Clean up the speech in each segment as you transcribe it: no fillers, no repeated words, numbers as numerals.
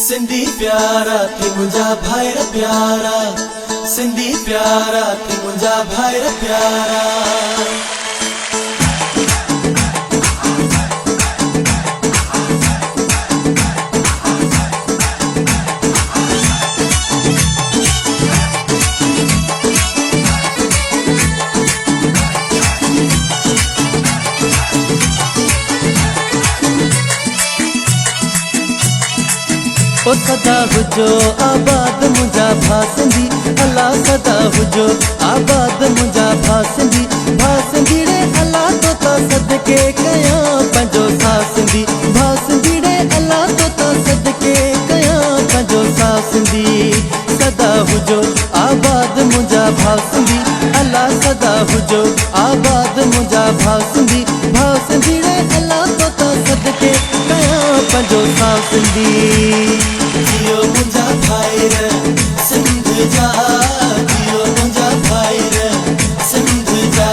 सिंधी प्यारा थी मुंहिंजा भाइर प्यारा, सिंधी प्यारा थी मुंहिंजा भाइर प्यारा। ओ सदा हुजो आबाद मुंहिंजा भा सिंधी, अल्लाह सदा हुजो आबाद मुंहिंजा भा सिंधी। भा सिंधी रे अल्लाह तो सदके कयां पंहिंजो साह सिंधी, भा सिंधी रे अल्लाह तो सदके कयां पंहिंजो साह सिंधी। सदा हुजो आबाद मुंहिंजा भा सिंधी, अल्लाह सदा हुजो आबाद मुंहिंजा भा सिंधी। भा सिंधी रे अल्लाह तो सदके कयां पंहिंजो साह सिंधी। जियो मुंहिंजा भाइर सिंध जा, जियो मुंहिंजा भाइर सिंध जा।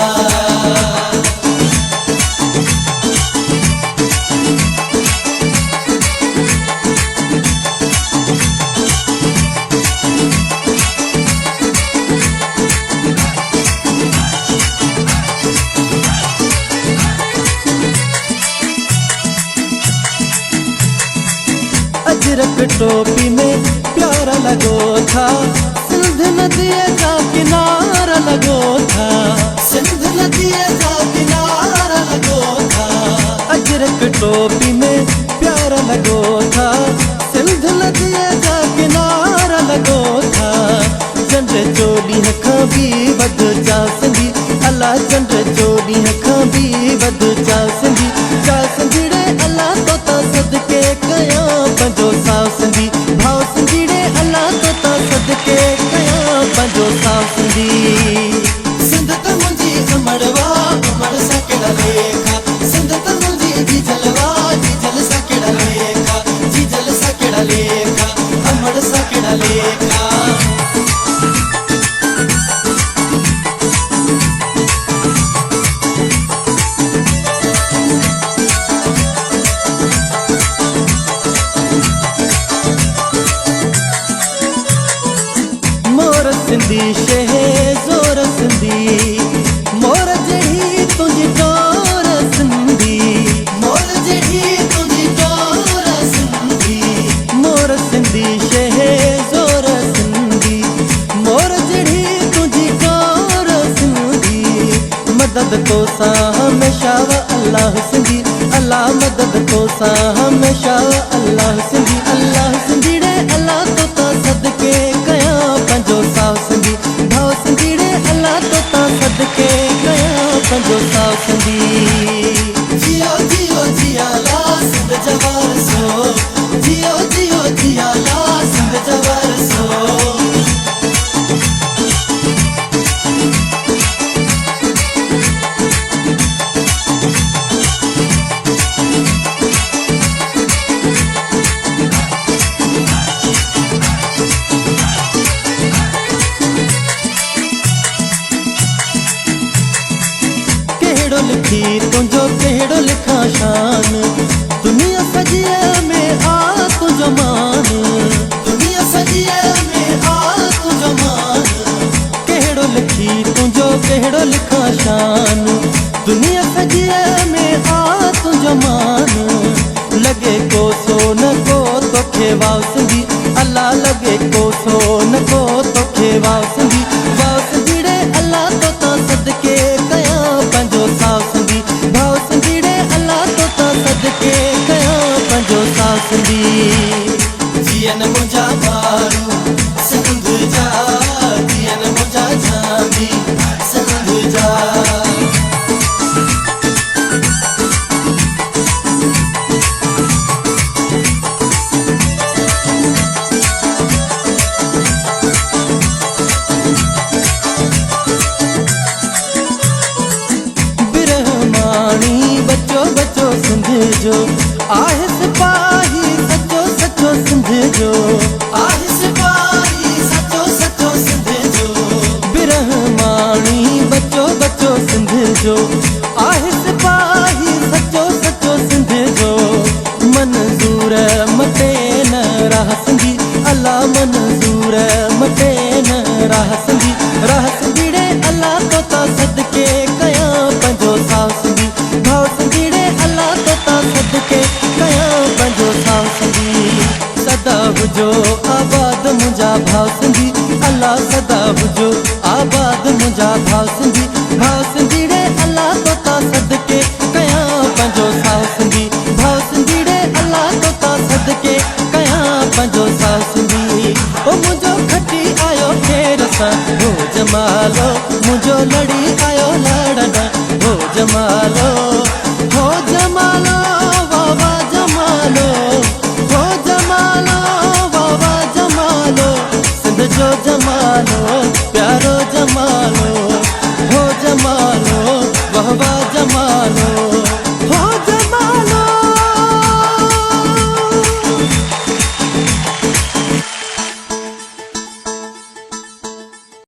अजरक टोपी में प्यारा लगो था, सिंध नदी का किनारा लगो था, सिंध नदी का किनारा लगो था। अजरक टोपी में प्यारा लगो था, सिंध नदी का किनारा लगो था। चंड चोली खां भी वध चा सिंधी, अल्लाह चंड चोली खां भी वध चा सिंधी। चा सिंधी रे अल्लाह तो सदके कयां पंहिंजो साह सिंधी, भाउ सिंधी रे अल्लाह तो सदके कयां पंहिंजो साह सिंधी। सिंध त मुंहिंजी अमड़वा, अमड़ सां कहिड़ा लेखा, सिंध त मुंहिंजी जीजलवा, जीजल सां कहिड़ा लेखा, जीजल सां कहिड़ा लेखा, अमड़ सां कहिड़ा लेखा। सिंधी शहे ज़ोर सिंधी, मोर जहिड़ी तुंहिंजी डोर सिंधी, मोर जहिड़ी तुंहिंजी डोर सिंधी। मोर सिंधी शहे ज़ोर सिंधी, मोर जहिड़ी तुंहिंजी डोर सिंधी। मदद तोसां हमेशा अल्लाह सिंधी, अल्लाह मदद तोसां हमेशा अल्लाह सिंधी। अल्लाह सिंधी रे अल्लाह तो सदके कयां पंहिंजो साह सिंधी, भाउ सिंधी रे अल्लाह तो सदके कयां पंहिंजो साह सिंधी। जियो जियो जिया ला सिंध जा वारसो, जियो जियो जिया ला सिंध जा वारसो। लिखी तुंहिंजो कहिड़ो लिखां शान, दुनिया सॼीअ में आ तुंहिंजो मान, दुनिया सॼीअ में आ तुंहिंजो मान। कहिड़ो लिखी तुंहिंजो कहिड़ो लिखां शान, दुनिया सॼीअ में आ तुंहिंजो मान। लॻे को सोन को तोखे वाव सिंधी, अल्लाह लॻे को सोन को तोखे वाव सिंधी। वाव सिंधी रे अल्लाह तो सदके कयां पंहिंजो साह सिंधी, भाउ सिंधी रे अल्लाह तो सदके कयां पंहिंजो साह सिंधी। जियन मुंहिंजा माण्हू सिंध जा, जियन मुंहिंजा जामी सिंध जा। सिंध जो आहे सिपाही सचो सचो सिंध जो, आहे सिपाही सचो सचो सिंध जो। बिरहमानी बचो बचो सिंध जो, आहे सिपाही सचो सचो सिंध जो। मंज़ूर मटे न राह सिंधी अल्लाह मंज़ूर मटे न राह सिंधीड़े अल्लाह तोता सदके कयां पंहिंजो साह सिंधी भाउ सिंधीड़े अल्लाह तोता सदके कयां पंहिंजो साह सिंधी सदा हुजो आबाद मुंहिंजा भाउ सिंधी अल्लाह सदा हुजो आबाद मुंहिंजा भाउ सिंधीड़े अल्लाह तोता सदके कयां पंहिंजो साह सिंधी भाउ सिंधीड़े अल्लाह तोता सदके कयां पंहिंजो साह सिंधी ओ मुंहिंजो खटी आयो फेर सां हो जमालो मुंहिंजो लड़ी आयो लड़न हो जमालो